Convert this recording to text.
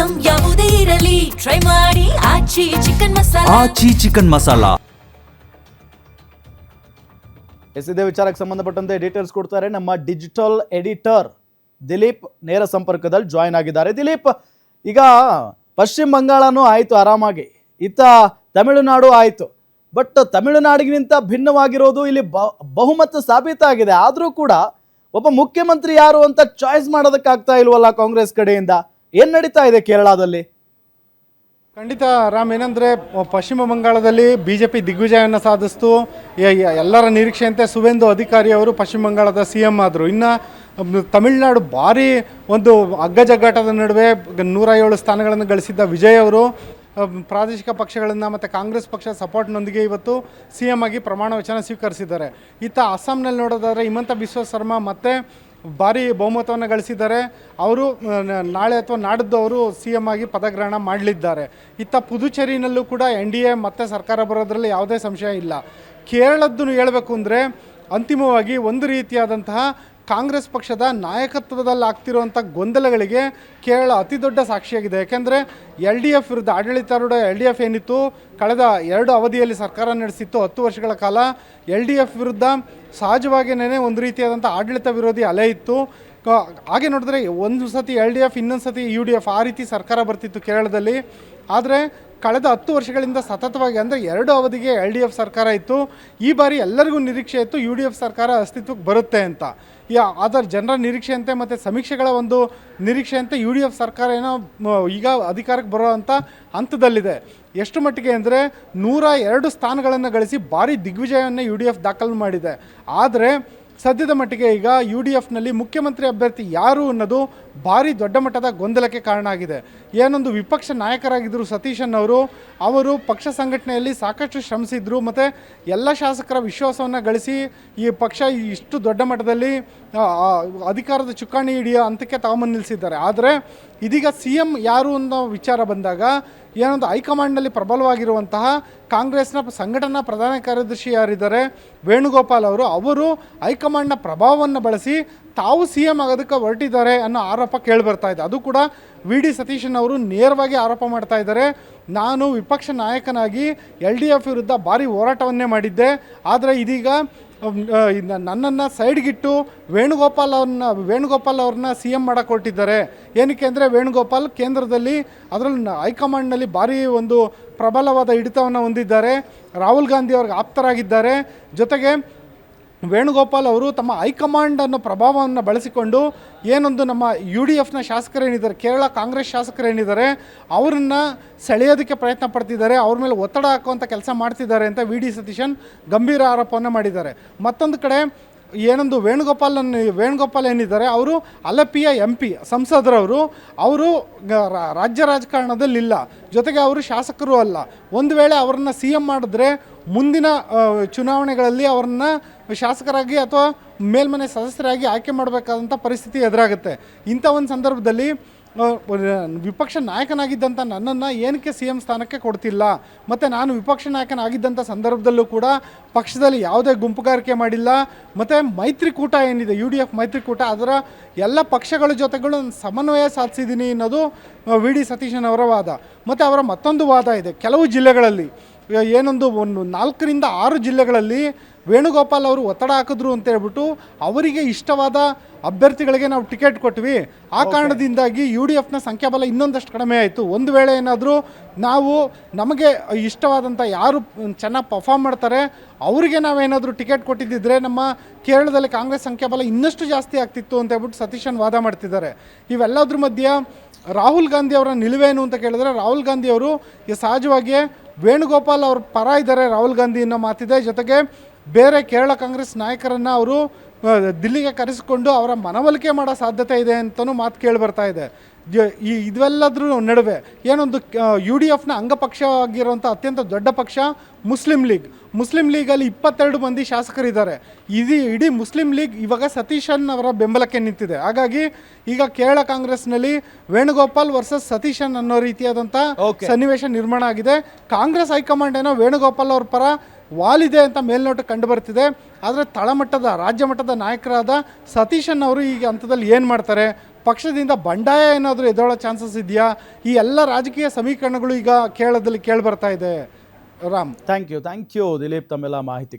Item ಯಾವುದೇ ಇರಲಿ try ಮಾಡಿ ಆಚಿ ಚಿಕನ್ ಮಸಾಲಾ. ಇದೇ ವಿಚಾರಕ್ಕೆ ಸಂಬಂಧಪಟ್ಟಂತೆ ಡೀಟೇಲ್ಸ್ ಕೊಡ್ತಾರೆ ನಮ್ಮ ಡಿಜಿಟಲ್ ಎಡಿಟರ್ ದಿಲೀಪ್. ನೇರ ಸಂಪರ್ಕದಲ್ಲಿ ಜಾಯಿನ್ ಆಗಿದ್ದಾರೆ. ದಿಲೀಪ್, ಈಗ ಪಶ್ಚಿಮ ಬಂಗಾಳನೂ ಆಯಿತು ಆರಾಮಾಗಿ, ಇತ್ತ ತಮಿಳುನಾಡು ಆಯಿತು. ಬಟ್ ತಮಿಳುನಾಡಿಗಿಂತ ಭಿನ್ನವಾಗಿರೋದು ಇಲ್ಲಿ ಬಹುಮತ ಸಾಬೀತಾಗಿದೆ. ಆದರೂ ಕೂಡ ಒಬ್ಬ ಮುಖ್ಯಮಂತ್ರಿ ಯಾರು ಅಂತ ಚಾಯ್ಸ್ ಮಾಡೋದಕ್ಕಾಗ್ತಾ ಇಲ್ವಲ್ಲ ಕಾಂಗ್ರೆಸ್ ಕಡೆಯಿಂದ. ಏನು ನಡೀತಾ ಇದೆ ಕೇರಳದಲ್ಲಿ? ಖಂಡಿತ ರಾಮ್, ಏನಂದರೆ ಪಶ್ಚಿಮ ಬಂಗಾಳದಲ್ಲಿ BJP ದಿಗ್ವಿಜಯವನ್ನು ಸಾಧಿಸ್ತು. ಎಲ್ಲರ ನಿರೀಕ್ಷೆಯಂತೆ ಸುವೇಂದು ಅಧಿಕಾರಿ ಅವರು ಪಶ್ಚಿಮ ಬಂಗಾಳದ CM ಆದರು. ಇನ್ನು ತಮಿಳುನಾಡು ಭಾರಿ ಒಂದು ಅಗ್ಗಜಗ್ಗಾಟದ ನಡುವೆ 107 ಸ್ಥಾನಗಳನ್ನು ಗಳಿಸಿದ್ದ ವಿಜಯ್ ಅವರು ಪ್ರಾದೇಶಿಕ ಪಕ್ಷಗಳನ್ನು ಮತ್ತು ಕಾಂಗ್ರೆಸ್ ಪಕ್ಷ ಸಪೋರ್ಟ್ನೊಂದಿಗೆ ಇವತ್ತು CM ಆಗಿ ಪ್ರಮಾಣ ವಚನ ಸ್ವೀಕರಿಸಿದ್ದಾರೆ. ಇತ್ತ ಅಸ್ಸಾಂನಲ್ಲಿ ನೋಡೋದಾದರೆ ಹಿಮಂತ ಬಿಸ್ವ ಸರ್ಮಾ ಮತ್ತೆ ಭಾರಿ ಬಹುಮತವನ್ನು ಗಳಿಸಿದ್ದಾರೆ. ಅವರು ನಾಳೆ ಅಥವಾ ನಾಡಿದ್ದು ಅವರು CM ಆಗಿ ಪದಗ್ರಹಣ ಮಾಡಲಿದ್ದಾರೆ. ಇತ್ತ ಪುದುಚೇರಿನಲ್ಲೂ ಕೂಡ NDA ಮತ್ತೆ ಸರ್ಕಾರ ಬರೋದ್ರಲ್ಲಿ ಯಾವುದೇ ಸಂಶಯ ಇಲ್ಲ. ಕೇರಳದ್ದು ಹೇಳಬೇಕು ಅಂದರೆ ಅಂತಿಮವಾಗಿ ಒಂದು ರೀತಿಯಾದಂತಹ ಕಾಂಗ್ರೆಸ್ ಪಕ್ಷದ ನಾಯಕತ್ವದಲ್ಲಿ ಆಗ್ತಿರುವಂಥ ಗೊಂದಲಗಳಿಗೆ ಕೇರಳ ಅತಿ ದೊಡ್ಡ ಸಾಕ್ಷಿಯಾಗಿದೆ. ಯಾಕೆಂದರೆ LDF ವಿರುದ್ಧ ಆಡಳಿತಾರೂಢ LDF ಏನಿತ್ತು, ಕಳೆದ 2 ಅವಧಿಯಲ್ಲಿ ಸರ್ಕಾರ ನಡೆಸಿತ್ತು 10 ವರ್ಷಗಳ ಕಾಲ. LDF ವಿರುದ್ಧ ಸಹಜವಾಗಿಯೇ ಒಂದು ರೀತಿಯಾದಂಥ ಆಡಳಿತ ವಿರೋಧಿ ಅಲೆ ಇತ್ತು. ಹಾಗೆ ನೋಡಿದ್ರೆ ಒಂದು ಸತಿ LDF, ಇನ್ನೊಂದು ಸತಿ UDF, ಆ ರೀತಿ ಸರ್ಕಾರ ಬರ್ತಿತ್ತು ಕೇರಳದಲ್ಲಿ. ಆದರೆ ಕಳೆದ 10 ವರ್ಷಗಳಿಂದ ಸತತವಾಗಿ ಅಂದರೆ 2 ಅವಧಿಗೆ LDF ಸರ್ಕಾರ ಇತ್ತು. ಈ ಬಾರಿ ಎಲ್ಲರಿಗೂ ನಿರೀಕ್ಷೆ ಇತ್ತು UDF ಸರ್ಕಾರ ಅಸ್ತಿತ್ವಕ್ಕೆ ಬರುತ್ತೆ ಅಂತ. ಅದರ ಜನರ ನಿರೀಕ್ಷೆಯಂತೆ ಮತ್ತು ಸಮೀಕ್ಷೆಗಳ ಒಂದು ನಿರೀಕ್ಷೆಯಂತೆ UDF ಸರ್ಕಾರ ಏನೋ ಈಗ ಅಧಿಕಾರಕ್ಕೆ ಬರೋವಂಥ ಹಂತದಲ್ಲಿದೆ. ಎಷ್ಟು ಮಟ್ಟಿಗೆ ಅಂದರೆ 102 ಸ್ಥಾನಗಳನ್ನು ಗಳಿಸಿ ಭಾರಿ ದಿಗ್ವಿಜಯವನ್ನು UDF ದಾಖಲು ಮಾಡಿದೆ. ಆದರೆ ಸದ್ಯದ ಮಟ್ಟಿಗೆ ಈಗ UDFನಲ್ಲಿ ಮುಖ್ಯಮಂತ್ರಿ ಅಭ್ಯರ್ಥಿ ಯಾರು ಅನ್ನೋದು ಭಾರಿ ದೊಡ್ಡ ಮಟ್ಟದ ಗೊಂದಲಕ್ಕೆ ಕಾರಣ ಆಗಿದೆ. ಏನೊಂದು ವಿಪಕ್ಷ ನಾಯಕರಾಗಿದ್ದರು ಸತೀಶನ್ ಅವರು ಪಕ್ಷ ಸಂಘಟನೆಯಲ್ಲಿ ಸಾಕಷ್ಟು ಶ್ರಮಿಸಿದ್ರು ಮತ್ತು ಎಲ್ಲ ಶಾಸಕರ ವಿಶ್ವಾಸವನ್ನು ಗಳಿಸಿ ಈ ಪಕ್ಷ ಇಷ್ಟು ದೊಡ್ಡ ಮಟ್ಟದಲ್ಲಿ ಅಧಿಕಾರದ ಚುಕ್ಕಾಣಿ ಹಿಡಿಯೋ ಹಂತಕ್ಕೆ ತಗೊಂಬಂದು ನಿಲ್ಲಿಸಿದ್ದಾರೆ. ಆದರೆ ಇದೀಗ CM ಯಾರು ಅನ್ನೋ ವಿಚಾರ ಬಂದಾಗ ಏನೊಂದು ಹೈಕಮಾಂಡ್ನಲ್ಲಿ ಪ್ರಬಲವಾಗಿರುವಂತಹ ಕಾಂಗ್ರೆಸ್ನ ಸಂಘಟನಾ ಪ್ರಧಾನ ಕಾರ್ಯದರ್ಶಿ ಯಾರಿದ್ದಾರೆ ವೇಣುಗೋಪಾಲ್ ಅವರು ಹೈಕಮಾಂಡ್ನ ಪ್ರಭಾವವನ್ನು ಬಳಸಿ ತಾವು CM ಆಗೋದಕ್ಕೆ ಹೊರಟಿದ್ದಾರೆ ಅನ್ನೋ ಆರೋಪ ಕೇಳಿಬರ್ತಾ ಇದೆ. ಅದು ಕೂಡ VD ಸತೀಶನ್ ಅವರು ನೇರವಾಗಿ ಆರೋಪ ಮಾಡ್ತಾ ಇದ್ದಾರೆ. ನಾನು ವಿಪಕ್ಷ ನಾಯಕನಾಗಿ LDF ವಿರುದ್ಧ ಭಾರಿ ಹೋರಾಟವನ್ನೇ ಮಾಡಿದ್ದೆ, ಆದರೆ ಇದೀಗ ನನ್ನನ್ನು ಸೈಡ್ಗಿಟ್ಟು ವೇಣುಗೋಪಾಲ್ ಅವ್ರನ್ನ CM ಮಾಡಕ್ಕೆ ಹೊರಟಿದ್ದಾರೆ. ಏನಕ್ಕೆ ಅಂದರೆ ವೇಣುಗೋಪಾಲ್ ಕೇಂದ್ರದಲ್ಲಿ ಅದರಲ್ಲಿ ಹೈಕಮಾಂಡ್ನಲ್ಲಿ ಭಾರಿ ಒಂದು ಪ್ರಬಲವಾದ ಹಿಡಿತವನ್ನು ಹೊಂದಿದ್ದಾರೆ. ರಾಹುಲ್ ಗಾಂಧಿ ಅವ್ರಿಗೆ ಆಪ್ತರಾಗಿದ್ದಾರೆ. ಜೊತೆಗೆ ವೇಣುಗೋಪಾಲ್ ಅವರು ತಮ್ಮ ಹೈಕಮಾಂಡ್ ಅನ್ನೋ ಪ್ರಭಾವವನ್ನು ಬಳಸಿಕೊಂಡು ಏನೊಂದು ನಮ್ಮ UDFನ ಶಾಸಕರೇನಿದ್ದಾರೆ, ಕೇರಳ ಕಾಂಗ್ರೆಸ್ ಶಾಸಕರೇನಿದ್ದಾರೆ, ಅವರನ್ನು ಸೆಳೆಯೋದಕ್ಕೆ ಪ್ರಯತ್ನ ಪಡ್ತಿದ್ದಾರೆ, ಅವ್ರ ಮೇಲೆ ಒತ್ತಡ ಹಾಕುವಂಥ ಕೆಲಸ ಮಾಡ್ತಿದ್ದಾರೆ ಅಂತ VD ಸತೀಶನ್ ಗಂಭೀರ ಆರೋಪವನ್ನು ಮಾಡಿದ್ದಾರೆ. ಮತ್ತೊಂದು ಕಡೆ ಏನೊಂದು ವೇಣುಗೋಪಾಲ್ ಏನಿದ್ದಾರೆ ಅವರು ಅಲಪಿಯ MP ಸಂಸದರವರು, ಅವರು ರಾಜ್ಯ ರಾಜಕಾರಣದಲ್ಲಿಲ್ಲ, ಜೊತೆಗೆ ಅವರು ಶಾಸಕರು ಅಲ್ಲ. ಒಂದು ವೇಳೆ ಅವರನ್ನು CM ಮಾಡಿದ್ರೆ ಮುಂದಿನ ಚುನಾವಣೆಗಳಲ್ಲಿ ಅವರನ್ನು ಶಾಸಕರಾಗಿ ಅಥವಾ ಮೇಲ್ಮನೆ ಸದಸ್ಯರಾಗಿ ಆಯ್ಕೆ ಮಾಡಬೇಕಾದಂಥ ಪರಿಸ್ಥಿತಿ ಎದುರಾಗುತ್ತೆ. ಇಂಥ ಒಂದು ಸಂದರ್ಭದಲ್ಲಿ ವಿಪಕ್ಷ ನಾಯಕನಾಗಿದ್ದಂಥ ನನ್ನನ್ನು ಏನಕ್ಕೆ CM ಸ್ಥಾನಕ್ಕೆ ಕೊಡ್ತಿಲ್ಲ, ಮತ್ತು ನಾನು ವಿಪಕ್ಷ ನಾಯಕನಾಗಿದ್ದಂಥ ಸಂದರ್ಭದಲ್ಲೂ ಕೂಡ ಪಕ್ಷದಲ್ಲಿ ಯಾವುದೇ ಗುಂಪುಗಾರಿಕೆ ಮಾಡಿಲ್ಲ, ಮತ್ತು ಮೈತ್ರಿಕೂಟ ಏನಿದೆ UDF ಮೈತ್ರಿಕೂಟ ಅದರ ಎಲ್ಲ ಪಕ್ಷಗಳ ಜೊತೆಗಳು ಸಮನ್ವಯ ಸಾಧಿಸಿದ್ದೀನಿ ಅನ್ನೋದು VD ಸತೀಶನ್ ಅವರ ವಾದ. ಮತ್ತು ಅವರ ಮತ್ತೊಂದು ವಾದ ಇದೆ, ಕೆಲವು ಜಿಲ್ಲೆಗಳಲ್ಲಿ ಒಂದು 4 ರಿಂದ 6 ಜಿಲ್ಲೆಗಳಲ್ಲಿ ವೇಣುಗೋಪಾಲ್ ಅವರು ಒತ್ತಡ ಹಾಕಿದ್ರು ಅಂತ ಹೇಳ್ಬಿಟ್ಟು ಅವರಿಗೆ ಇಷ್ಟವಾದ ಅಭ್ಯರ್ಥಿಗಳಿಗೆ ನಾವು ಟಿಕೆಟ್ ಕೊಟ್ವಿ. ಆ ಕಾರಣದಿಂದಾಗಿ UDFನ ಸಂಖ್ಯಾಬಲ ಇನ್ನೊಂದಷ್ಟು ಕಡಿಮೆ ಆಯಿತು. ಒಂದು ವೇಳೆ ಏನಾದರೂ ನಮಗೆ ಇಷ್ಟವಾದಂಥ ಯಾರು ಚೆನ್ನಾಗಿ ಪರ್ಫಾರ್ಮ್ ಮಾಡ್ತಾರೆ ಅವರಿಗೆ ನಾವೇನಾದರೂ ಟಿಕೆಟ್ ಕೊಟ್ಟಿದ್ದಿದ್ರೆ ನಮ್ಮ ಕೇರಳದಲ್ಲಿ ಕಾಂಗ್ರೆಸ್ ಸಂಖ್ಯಾಬಲ ಇನ್ನಷ್ಟು ಜಾಸ್ತಿ ಆಗ್ತಿತ್ತು ಅಂತ ಹೇಳ್ಬಿಟ್ಟು ಸತೀಶನ್ ವಾದ ಮಾಡ್ತಿದ್ದಾರೆ. ಇವೆಲ್ಲದ್ರ ಮಧ್ಯೆ ರಾಹುಲ್ ಗಾಂಧಿ ಅವರ ನಿಲುವೇನು ಅಂತ ಕೇಳಿದ್ರೆ, ರಾಹುಲ್ ಗಾಂಧಿ ಅವರು ಸಹಜವಾಗಿಯೇ ವೇಣುಗೋಪಾಲ್ ಅವ್ರ ಪರ ಇದ್ದಾರೆ ರಾಹುಲ್ ಗಾಂಧಿ ಅನ್ನೋ ಮಾತಿದೆ. ಜೊತೆಗೆ ಬೇರೆ ಕೇರಳ ಕಾಂಗ್ರೆಸ್ ನಾಯಕರನ್ನು ಅವರು ದಿಲ್ಲಿಗೆ ಕರೆಸಿಕೊಂಡು ಅವರ ಮನವೊಲಿಕೆ ಮಾಡೋ ಸಾಧ್ಯತೆ ಇದೆ ಅಂತಲೂ ಮಾತು ಕೇಳಿ ಬರ್ತಾ ಇದೆ. ಇದೆಲ್ಲದ್ರ ನಡುವೆ ಏನೊಂದು UDFನ ಅಂಗಪಕ್ಷ ಆಗಿರುವಂಥ ಅತ್ಯಂತ ದೊಡ್ಡ ಪಕ್ಷ ಮುಸ್ಲಿಂ ಲೀಗಲ್ಲಿ 22 ಮಂದಿ ಶಾಸಕರಿದ್ದಾರೆ. ಇಡೀ ಮುಸ್ಲಿಂ ಲೀಗ್ ಇವಾಗ ಸತೀಶನ್ ಅವರ ಬೆಂಬಲಕ್ಕೆ ನಿಂತಿದೆ. ಹಾಗಾಗಿ ಈಗ ಕೇರಳ ಕಾಂಗ್ರೆಸ್ನಲ್ಲಿ ವೇಣುಗೋಪಾಲ್ ವರ್ಸಸ್ ಸತೀಶನ್ ಅನ್ನೋ ರೀತಿಯಾದಂಥ ಸನ್ನಿವೇಶ ನಿರ್ಮಾಣ ಆಗಿದೆ. ಕಾಂಗ್ರೆಸ್ ಹೈಕಮಾಂಡ್ ಏನೋ ವೇಣುಗೋಪಾಲ್ ಅವ್ರ ಪರ ವಾಲಿದೆ ಅಂತ ಮೇಲ್ನೋಟ ಕಂಡು ಬರ್ತಿದೆ. ಆದರೆ ತಳಮಟ್ಟದ ರಾಜ್ಯ ಮಟ್ಟದ ನಾಯಕರಾದ ಸತೀಶನ್ ಅವರು ಈಗ ಹಂತದಲ್ಲಿ ಏನು ಮಾಡ್ತಾರೆ, ಪಕ್ಷದಿಂದ ಬಂಡಾಯ ಏನಾದರೂ ಎದ್ದೇಳೋ ಚಾನ್ಸಸ್ ಇದೆಯಾ? ಈ ಎಲ್ಲ ರಾಜಕೀಯ ಸಮೀಕರಣಗಳು ಈಗ ಕೇರಳದಲ್ಲಿ ಕೇಳಿ ಬರ್ತಾ ಇದೆ ರಾಮ್. ಥ್ಯಾಂಕ್ ಯು ದಿಲೀಪ್ ತಮ್ಮೆಲ್ಲ ಮಾಹಿತಿ